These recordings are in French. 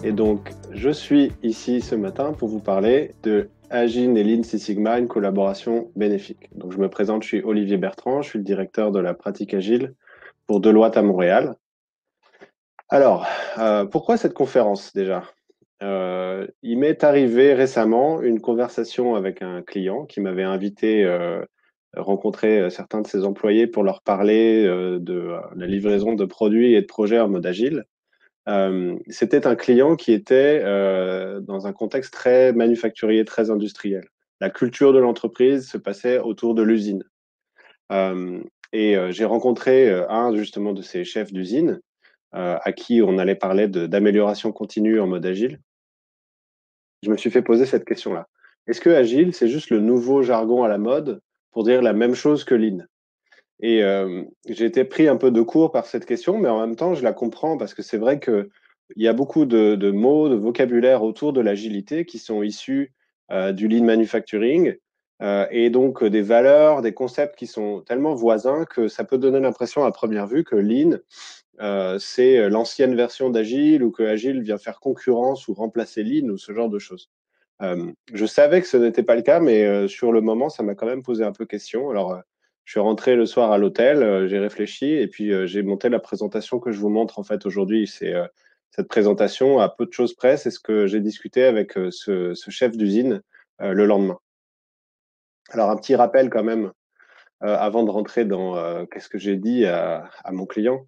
Et donc, je suis ici ce matin pour vous parler de Agile et Lean Six Sigma, une collaboration bénéfique. Donc, je me présente, je suis Olivier Bertrand, je suis le directeur de la pratique Agile pour Deloitte à Montréal. Alors, pourquoi cette conférence déjà? Il m'est arrivé récemment une conversation avec un client qui m'avait invité rencontrer certains de ses employés pour leur parler de la livraison de produits et de projets en mode agile. C'était un client qui était dans un contexte très manufacturier, très industriel. La culture de l'entreprise se passait autour de l'usine. Euh, j'ai rencontré un justement de ces chefs d'usine à qui on allait parler d'amélioration continue en mode agile. Je me suis fait poser cette question-là. Est-ce que agile, c'est juste le nouveau jargon à la mode pour dire la même chose que lean? J'ai été pris un peu de court par cette question, mais en même temps, je la comprends parce que c'est vrai qu'il y a beaucoup de mots, de vocabulaire autour de l'agilité qui sont issus du lean manufacturing et donc des valeurs, des concepts qui sont tellement voisins que ça peut donner l'impression à première vue que lean, c'est l'ancienne version d'agile ou que agile vient faire concurrence ou remplacer lean ou ce genre de choses. Je savais que ce n'était pas le cas, mais sur le moment, ça m'a quand même posé un peu question. Alors, je suis rentré le soir à l'hôtel, j'ai réfléchi et puis j'ai monté la présentation que je vous montre en fait aujourd'hui. C'est cette présentation à peu de choses près, c'est ce que j'ai discuté avec ce chef d'usine le lendemain. Alors, un petit rappel quand même avant de rentrer dans qu'est-ce que j'ai dit à mon client.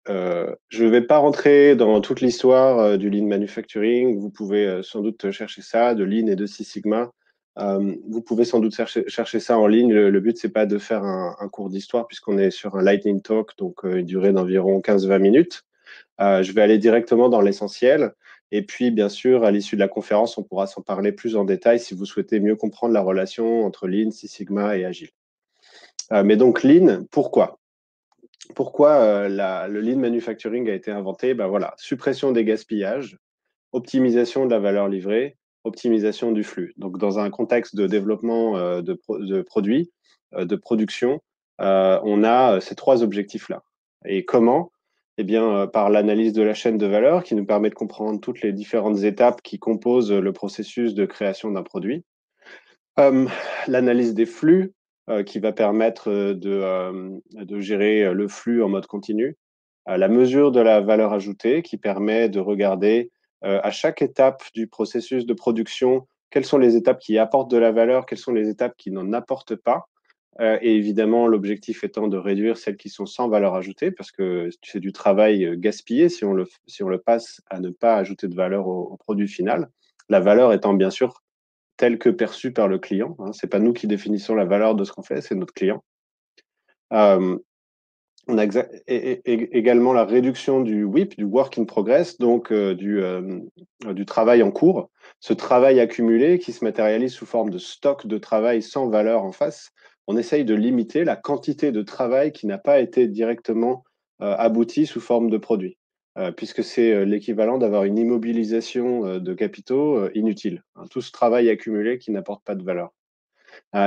Euh, je ne vais pas rentrer dans toute l'histoire du Lean Manufacturing. Vous pouvez sans doute chercher ça, de Lean et de Six Sigma. Vous pouvez sans doute chercher ça en ligne. Le but, c'est pas de faire un cours d'histoire puisqu'on est sur un Lightning Talk, donc une durée d'environ 15-20 minutes. Je vais aller directement dans l'essentiel. Et puis, bien sûr, à l'issue de la conférence, on pourra s'en parler plus en détail si vous souhaitez mieux comprendre la relation entre Lean, Six Sigma et Agile. Mais donc, Lean, pourquoi? Pourquoi le lean manufacturing a été inventé? Ben voilà, suppression des gaspillages, optimisation de la valeur livrée, optimisation du flux. Donc, dans un contexte de développement de produits, de production, on a ces trois objectifs-là. Et comment? Eh bien, par l'analyse de la chaîne de valeur qui nous permet de comprendre toutes les différentes étapes qui composent le processus de création d'un produit. Euh, L'analyse des flux qui va permettre de gérer le flux en mode continu. La mesure de la valeur ajoutée qui permet de regarder à chaque étape du processus de production quelles sont les étapes qui apportent de la valeur, quelles sont les étapes qui n'en apportent pas. Et évidemment, l'objectif étant de réduire celles qui sont sans valeur ajoutée, parce que c'est du travail gaspillé si on le passe à ne pas ajouter de valeur au produit final. La valeur étant bien sûr telle que perçue par le client. Hein. Ce n'est pas nous qui définissons la valeur de ce qu'on fait, c'est notre client. Euh, on a également la réduction du WIP, du Work in Progress, donc du travail en cours. Ce travail accumulé qui se matérialise sous forme de stock de travail sans valeur en face, on essaye de limiter la quantité de travail qui n'a pas été directement abouti sous forme de produit, puisque c'est l'équivalent d'avoir une immobilisation de capitaux inutile. Hein, tout ce travail accumulé qui n'apporte pas de valeur.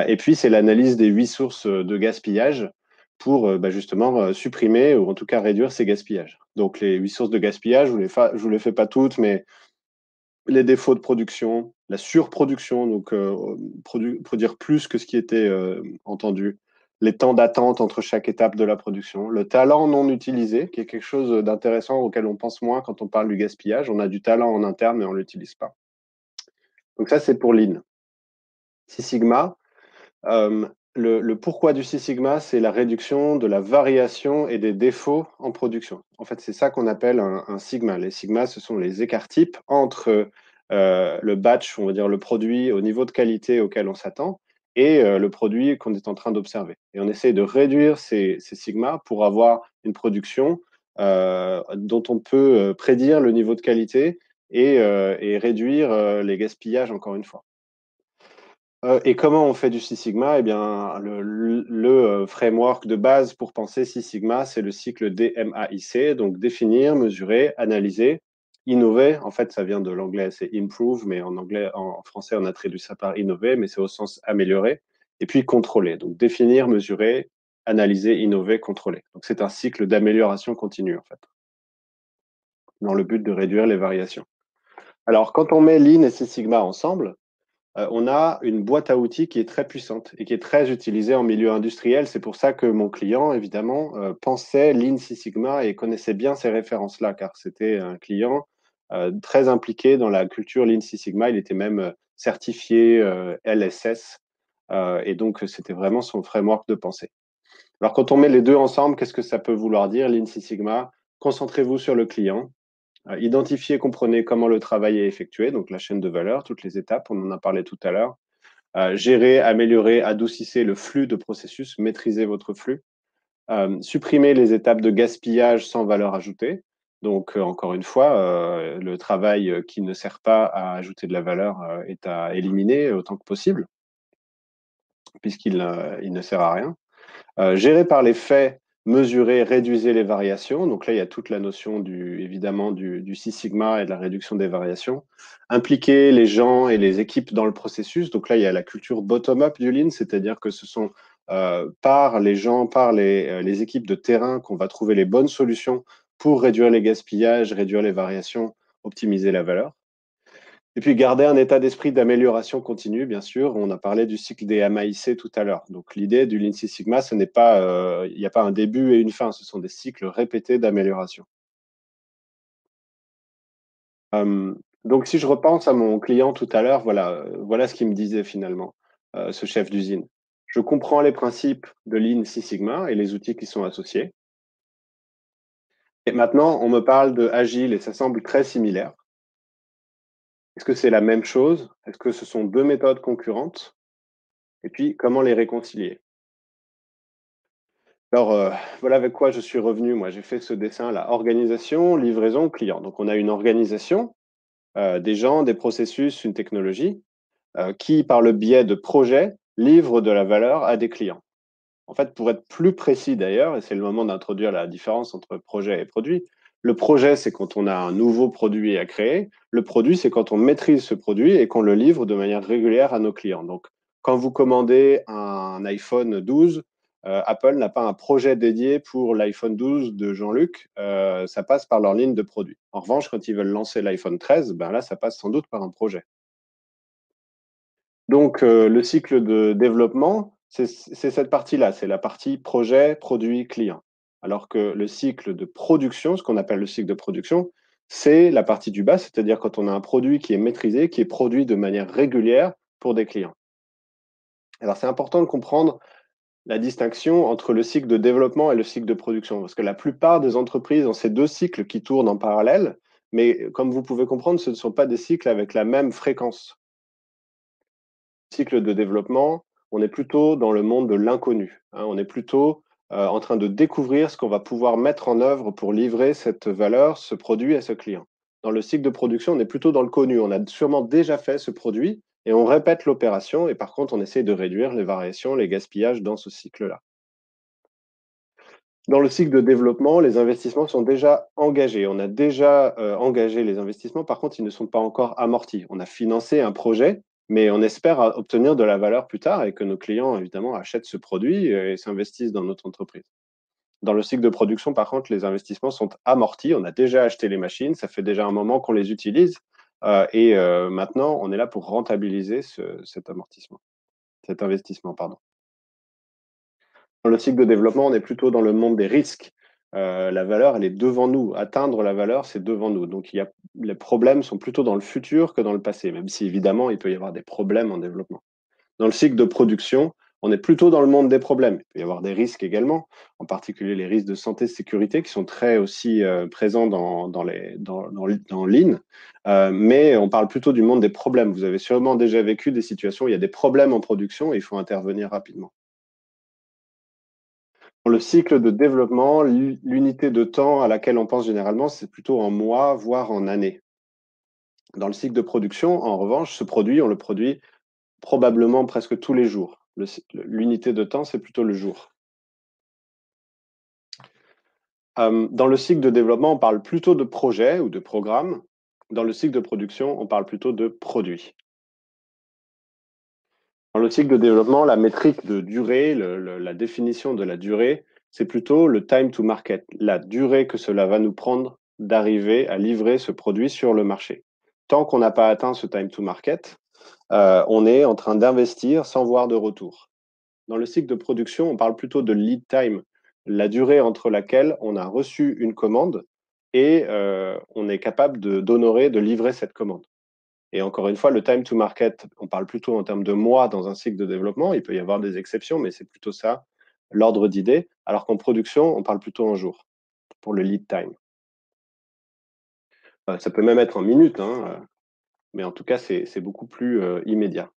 Et puis, c'est l'analyse des 8 sources de gaspillage pour justement supprimer ou en tout cas réduire ces gaspillages. Donc, les 8 sources de gaspillage, je ne vous les fais pas toutes, mais les défauts de production, la surproduction, donc produire plus que ce qui était entendu, les temps d'attente entre chaque étape de la production, le talent non utilisé, qui est quelque chose d'intéressant auquel on pense moins quand on parle du gaspillage. On a du talent en interne, mais on ne l'utilise pas. Donc ça, c'est pour Lean. Six Sigma, le pourquoi du Six Sigma, c'est la réduction de la variation et des défauts en production. En fait, c'est ça qu'on appelle un Sigma. Les Sigma, ce sont les écarts types entre le batch, on va dire le produit au niveau de qualité auquel on s'attend, et le produit qu'on est en train d'observer. Et on essaye de réduire ces Sigma pour avoir une production dont on peut prédire le niveau de qualité et réduire les gaspillages, encore une fois. Et comment on fait du Six Sigma? Eh bien, le framework de base pour penser Six Sigma, c'est le cycle DMAIC, donc définir, mesurer, analyser, innover. En fait, ça vient de l'anglais, c'est improve, mais en anglais, en français, on a traduit ça par innover, mais c'est au sens améliorer. Et puis contrôler, donc définir, mesurer, analyser, innover, contrôler. Donc c'est un cycle d'amélioration continue, en fait. dans le but de réduire les variations. Alors, quand on met Lean et Six Sigma ensemble, on a une boîte à outils qui est très puissante et qui est très utilisée en milieu industriel. C'est pour ça que mon client, évidemment, pensait Lean Six Sigma et connaissait bien ces références-là, car c'était un client très impliqué dans la culture Lean Six Sigma. Il était même certifié LSS, et donc c'était vraiment son framework de pensée. Alors, quand on met les deux ensemble, qu'est-ce que ça peut vouloir dire, Lean Six Sigma? Concentrez-vous sur le client. Identifiez, comprenez comment le travail est effectué, donc la chaîne de valeur, toutes les étapes, on en a parlé tout à l'heure. Gérer, améliorer, adoucissez le flux de processus, maîtrisez votre flux. Supprimez les étapes de gaspillage sans valeur ajoutée. Donc, encore une fois, le travail qui ne sert pas à ajouter de la valeur est à éliminer autant que possible, puisqu'il ne sert à rien. Gérer par les faits, mesurer, réduisez les variations. Donc là, il y a toute la notion évidemment du Six Sigma et de la réduction des variations. Impliquer les gens et les équipes dans le processus. Donc là, il y a la culture bottom-up du Lean, c'est-à-dire que ce sont par les gens, par les équipes de terrain qu'on va trouver les bonnes solutions pour réduire les gaspillages, réduire les variations, optimiser la valeur. Et puis garder un état d'esprit d'amélioration continue, bien sûr. On a parlé du cycle des MAIC tout à l'heure. Donc l'idée du Lean Six Sigma, ce n'est pas, il n'y a pas un début et une fin, ce sont des cycles répétés d'amélioration. Donc si je repense à mon client tout à l'heure, voilà ce qu'il me disait finalement, ce chef d'usine. Je comprends les principes de Lean Six Sigma et les outils qui sont associés. Et maintenant, on me parle de Agile et ça semble très similaire. Est-ce que c'est la même chose? Est-ce que ce sont deux méthodes concurrentes? Et puis, comment les réconcilier? Alors, voilà avec quoi je suis revenu. Moi, j'ai fait ce dessin-là. Organisation, livraison, client. Donc, on a une organisation, des gens, des processus, une technologie, qui, par le biais de projets, livre de la valeur à des clients. En fait, pour être plus précis d'ailleurs, et c'est le moment d'introduire la différence entre projet et produit, le projet, c'est quand on a un nouveau produit à créer. Le produit, c'est quand on maîtrise ce produit et qu'on le livre de manière régulière à nos clients. Donc, quand vous commandez un iPhone 12, Apple n'a pas un projet dédié pour l'iPhone 12 de Jean-Luc. Ça passe par leur ligne de produits. En revanche, quand ils veulent lancer l'iPhone 13, ben là, ça passe sans doute par un projet. Donc, le cycle de développement, c'est cette partie-là, c'est la partie projet, produit, client. Alors que le cycle de production, ce qu'on appelle le cycle de production, c'est la partie du bas, c'est-à-dire quand on a un produit qui est maîtrisé, qui est produit de manière régulière pour des clients. Alors, c'est important de comprendre la distinction entre le cycle de développement et le cycle de production, parce que la plupart des entreprises ont ces deux cycles qui tournent en parallèle, mais comme vous pouvez comprendre, ce ne sont pas des cycles avec la même fréquence. Cycle de développement, on est plutôt dans le monde de l'inconnu. Hein, on est plutôt en train de découvrir ce qu'on va pouvoir mettre en œuvre pour livrer cette valeur, ce produit à ce client. Dans le cycle de production, on est plutôt dans le connu. On a sûrement déjà fait ce produit et on répète l'opération et par contre, on essaie de réduire les variations, les gaspillages dans ce cycle-là. Dans le cycle de développement, les investissements sont déjà engagés. On a déjà engagé les investissements. Par contre, ils ne sont pas encore amortis. On a financé un projet, mais on espère obtenir de la valeur plus tard et que nos clients, évidemment, achètent ce produit et s'investissent dans notre entreprise. Dans le cycle de production, par contre, les investissements sont amortis. On a déjà acheté les machines. Ça fait déjà un moment qu'on les utilise. Et maintenant, on est là pour rentabiliser cet amortissement, cet investissement, pardon. Dans le cycle de développement, on est plutôt dans le monde des risques. La valeur, elle est devant nous. Atteindre la valeur, c'est devant nous. Donc, les problèmes sont plutôt dans le futur que dans le passé, même si évidemment, il peut y avoir des problèmes en développement. Dans le cycle de production, on est plutôt dans le monde des problèmes. Il peut y avoir des risques également, en particulier les risques de santé et de sécurité qui sont très aussi présents dans Lean. Mais on parle plutôt du monde des problèmes. Vous avez sûrement déjà vécu des situations où il y a des problèmes en production et il faut intervenir rapidement. Pour le cycle de développement, l'unité de temps à laquelle on pense généralement, c'est plutôt en mois, voire en années. Dans le cycle de production, en revanche, ce produit, on le produit probablement presque tous les jours. L'unité de temps, c'est plutôt le jour. Dans le cycle de développement, on parle plutôt de projet ou de programme. Dans le cycle de production, on parle plutôt de produit. Dans le cycle de développement, la métrique de durée, la définition de la durée, c'est plutôt le time to market, la durée que cela va nous prendre d'arriver à livrer ce produit sur le marché. Tant qu'on n'a pas atteint ce time to market, on est en train d'investir sans voir de retour. Dans le cycle de production, on parle plutôt de lead time, la durée entre laquelle on a reçu une commande et on est capable d'honorer, de livrer cette commande. Et encore une fois, le time to market, on parle plutôt en termes de mois dans un cycle de développement. Il peut y avoir des exceptions, mais c'est plutôt ça, l'ordre d'idée. Alors qu'en production, on parle plutôt en jours pour le lead time. Ça peut même être en minutes, hein, mais en tout cas, c'est beaucoup plus immédiat.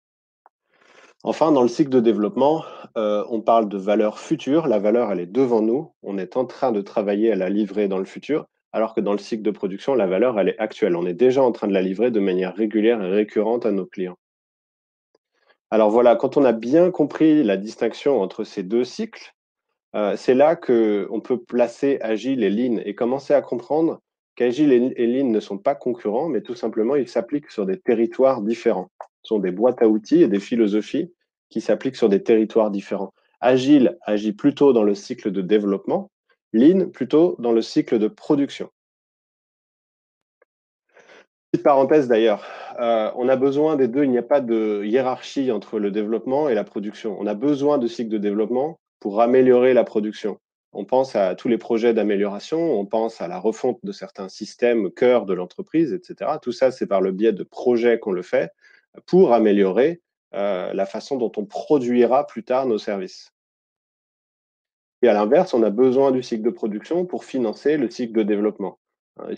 Enfin, dans le cycle de développement, on parle de valeur future. La valeur, elle est devant nous. On est en train de travailler à la livrer dans le futur, alors que dans le cycle de production, la valeur, elle est actuelle. On est déjà en train de la livrer de manière régulière et récurrente à nos clients. Alors voilà, quand on a bien compris la distinction entre ces deux cycles, c'est là qu'on peut placer Agile et Lean et commencer à comprendre qu'Agile et Lean ne sont pas concurrents, mais tout simplement, ils s'appliquent sur des territoires différents. Ce sont des boîtes à outils et des philosophies qui s'appliquent sur des territoires différents. Agile agit plutôt dans le cycle de développement, Lean plutôt dans le cycle de production. Petite parenthèse d'ailleurs, on a besoin des deux, il n'y a pas de hiérarchie entre le développement et la production. On a besoin de cycles de développement pour améliorer la production. On pense à tous les projets d'amélioration, on pense à la refonte de certains systèmes cœur de l'entreprise, etc. Tout ça, c'est par le biais de projets qu'on le fait pour améliorer la façon dont on produira plus tard nos services. Et à l'inverse, on a besoin du cycle de production pour financer le cycle de développement.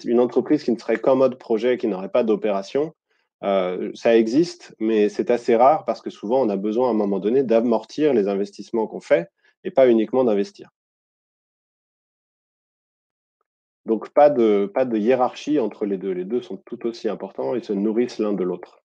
Une entreprise qui ne serait qu'en mode projet, qui n'aurait pas d'opération, ça existe, mais c'est assez rare parce que souvent, on a besoin à un moment donné d'amortir les investissements qu'on fait et pas uniquement d'investir. Donc, pas de hiérarchie entre les deux. Les deux sont tout aussi importants et se nourrissent l'un de l'autre.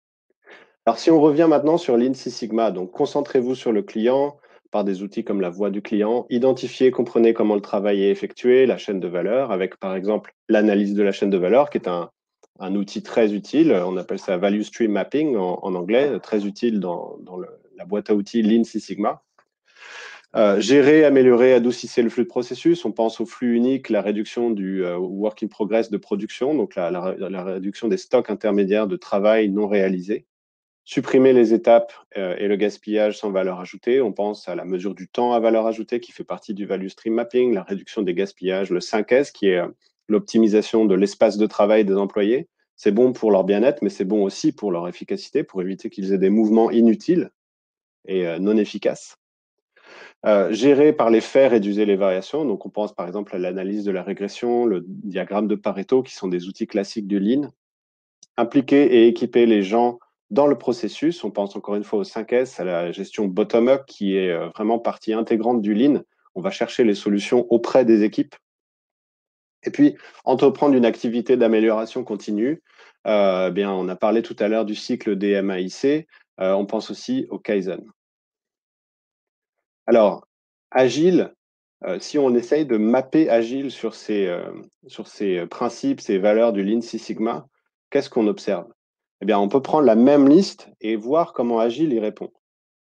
Alors, si on revient maintenant sur Lean Six Sigma, donc concentrez-vous sur le client par des outils comme la voix du client, identifiez, comprenez comment le travail est effectué, la chaîne de valeur, avec par exemple l'analyse de la chaîne de valeur, qui est un outil très utile. On appelle ça Value Stream Mapping en anglais, très utile dans la boîte à outils Lean Six Sigma. Gérer, améliorer, adoucissez le flux de processus. On pense au flux unique, la réduction du work in progress de production, donc la réduction des stocks intermédiaires de travail non réalisés. Supprimer les étapes et le gaspillage sans valeur ajoutée. On pense à la mesure du temps à valeur ajoutée qui fait partie du value stream mapping, la réduction des gaspillages, le 5S qui est l'optimisation de l'espace de travail des employés. C'est bon pour leur bien-être, mais c'est bon aussi pour leur efficacité, pour éviter qu'ils aient des mouvements inutiles et non efficaces. Gérer par les faits, réduire les variations. Donc, on pense par exemple à l'analyse de la régression, le diagramme de Pareto, qui sont des outils classiques du Lean. Impliquer et équiper les gens dans le processus. On pense encore une fois au 5S, à la gestion bottom-up, qui est vraiment partie intégrante du Lean. On va chercher les solutions auprès des équipes. Et puis, entreprendre une activité d'amélioration continue. Bien, on a parlé tout à l'heure du cycle des MAIC. On pense aussi au Kaizen. Alors, Agile, si on essaye de mapper Agile sur ces principes, ces valeurs du Lean Six Sigma, qu'est-ce qu'on observe? Eh bien, on peut prendre la même liste et voir comment Agile y répond.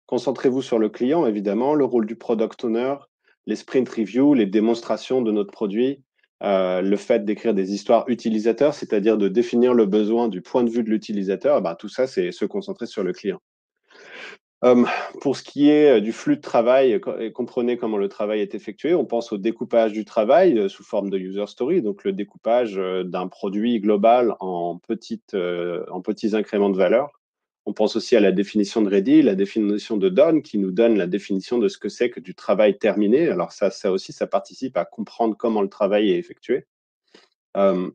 Concentrez-vous sur le client, évidemment, le rôle du product owner, les sprint reviews, les démonstrations de notre produit, le fait d'écrire des histoires utilisateurs, c'est-à-dire de définir le besoin du point de vue de l'utilisateur. Eh bien, tout ça, c'est se concentrer sur le client. Euh, pour ce qui est du flux de travail, comprenez comment le travail est effectué. On pense au découpage du travail sous forme de user story, donc le découpage d'un produit global en petits incréments de valeur. On pense aussi à la définition de ready, la définition de done, qui nous donne la définition de ce que c'est que du travail terminé. Alors ça aussi, ça participe à comprendre comment le travail est effectué. Au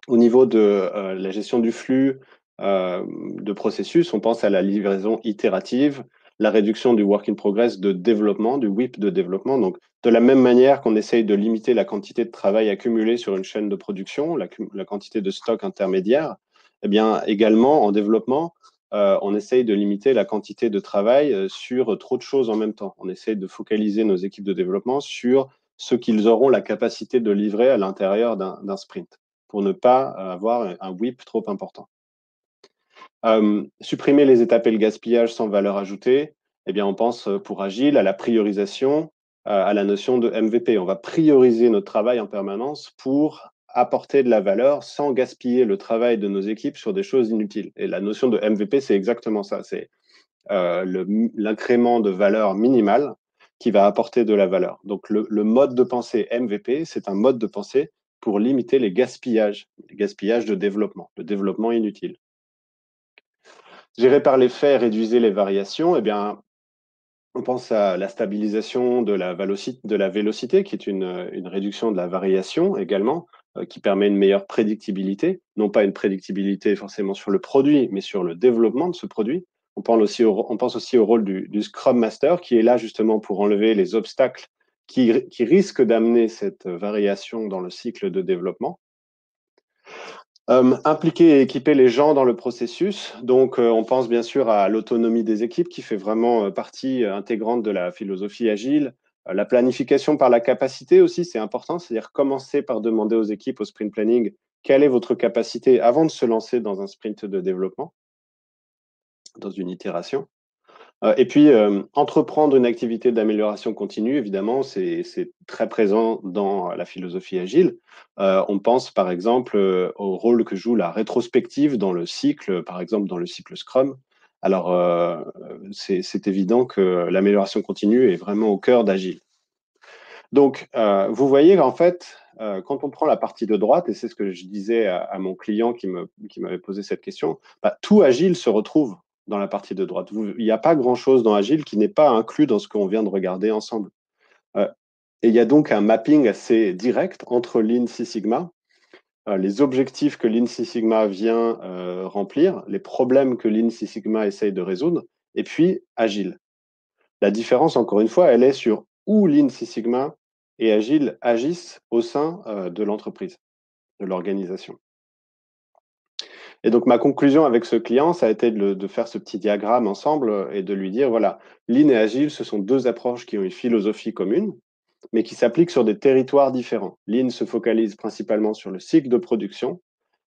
niveau de la gestion du flux de processus, on pense à la livraison itérative, la réduction du work in progress de développement, du WIP de développement. Donc, de la même manière qu'on essaye de limiter la quantité de travail accumulée sur une chaîne de production, la quantité de stock intermédiaire, eh bien, également, en développement, on essaye de limiter la quantité de travail sur trop de choses en même temps. On essaye de focaliser nos équipes de développement sur ce qu'ils auront la capacité de livrer à l'intérieur d'un sprint pour ne pas avoir un WIP trop important. Supprimer les étapes et le gaspillage sans valeur ajoutée, eh bien, on pense pour Agile à la priorisation, à la notion de MVP. On va prioriser notre travail en permanence pour apporter de la valeur sans gaspiller le travail de nos équipes sur des choses inutiles. Et la notion de MVP, c'est exactement ça. C'est l'incrément de valeur minimale qui va apporter de la valeur. Donc, le mode de pensée MVP, c'est un mode de pensée pour limiter les gaspillages de développement, le développement inutile. Gérer par les faits, réduisez les variations, eh bien, on pense à la stabilisation de la vélocité, qui est une réduction de la variation également, qui permet une meilleure prédictibilité, non pas une prédictibilité forcément sur le produit, mais sur le développement de ce produit. On pense aussi au rôle du Scrum Master, qui est là justement pour enlever les obstacles qui risquent d'amener cette variation dans le cycle de développement. Impliquer et équiper les gens dans le processus. Donc, on pense bien sûr à l'autonomie des équipes qui fait vraiment partie intégrante de la philosophie agile. La planification par la capacité aussi, c'est important, c'est-à-dire commencer par demander aux équipes au sprint planning quelle est votre capacité avant de se lancer dans un sprint de développement, dans une itération. Et puis, entreprendre une activité d'amélioration continue, évidemment, c'est très présent dans la philosophie agile. On pense par exemple au rôle que joue la rétrospective dans le cycle, par exemple dans le cycle Scrum. Alors, c'est évident que l'amélioration continue est vraiment au cœur d'Agile. Donc, vous voyez qu'en fait, quand on prend la partie de droite, et c'est ce que je disais à mon client qui m'avait posé cette question, bah, tout Agile se retrouve dans la partie de droite. Il n'y a pas grand-chose dans Agile qui n'est pas inclus dans ce qu'on vient de regarder ensemble. Et il y a donc un mapping assez direct entre Lean Six Sigma, les objectifs que Lean Six Sigma vient remplir, les problèmes que Lean Six Sigma essaye de résoudre, et puis Agile. La différence, encore une fois, elle est sur où Lean Six Sigma et Agile agissent au sein de l'entreprise, de l'organisation. Et donc, ma conclusion avec ce client, ça a été de faire ce petit diagramme ensemble et de lui dire, voilà, Lean et Agile, ce sont deux approches qui ont une philosophie commune, mais qui s'appliquent sur des territoires différents. Lean se focalise principalement sur le cycle de production,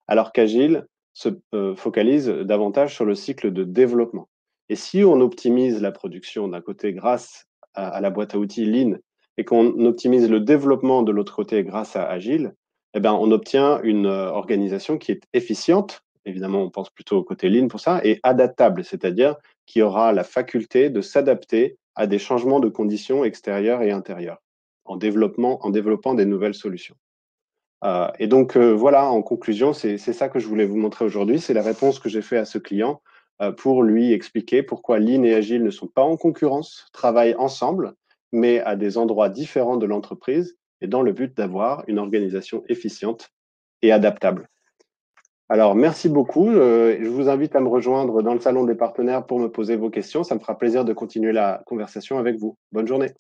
alors qu'Agile se focalise davantage sur le cycle de développement. Et si on optimise la production d'un côté grâce à la boîte à outils Lean et qu'on optimise le développement de l'autre côté grâce à Agile, eh ben, on obtient une organisation qui est efficiente. Évidemment, on pense plutôt au côté Lean pour ça, et adaptable, c'est-à-dire qui aura la faculté de s'adapter à des changements de conditions extérieures et intérieures en développant des nouvelles solutions. Et donc, voilà, en conclusion, c'est ça que je voulais vous montrer aujourd'hui. C'est la réponse que j'ai fait à ce client pour lui expliquer pourquoi Lean et Agile ne sont pas en concurrence, travaillent ensemble, mais à des endroits différents de l'entreprise et dans le but d'avoir une organisation efficiente et adaptable. Alors, merci beaucoup. Je vous invite à me rejoindre dans le salon des partenaires pour me poser vos questions. Ça me fera plaisir de continuer la conversation avec vous. Bonne journée.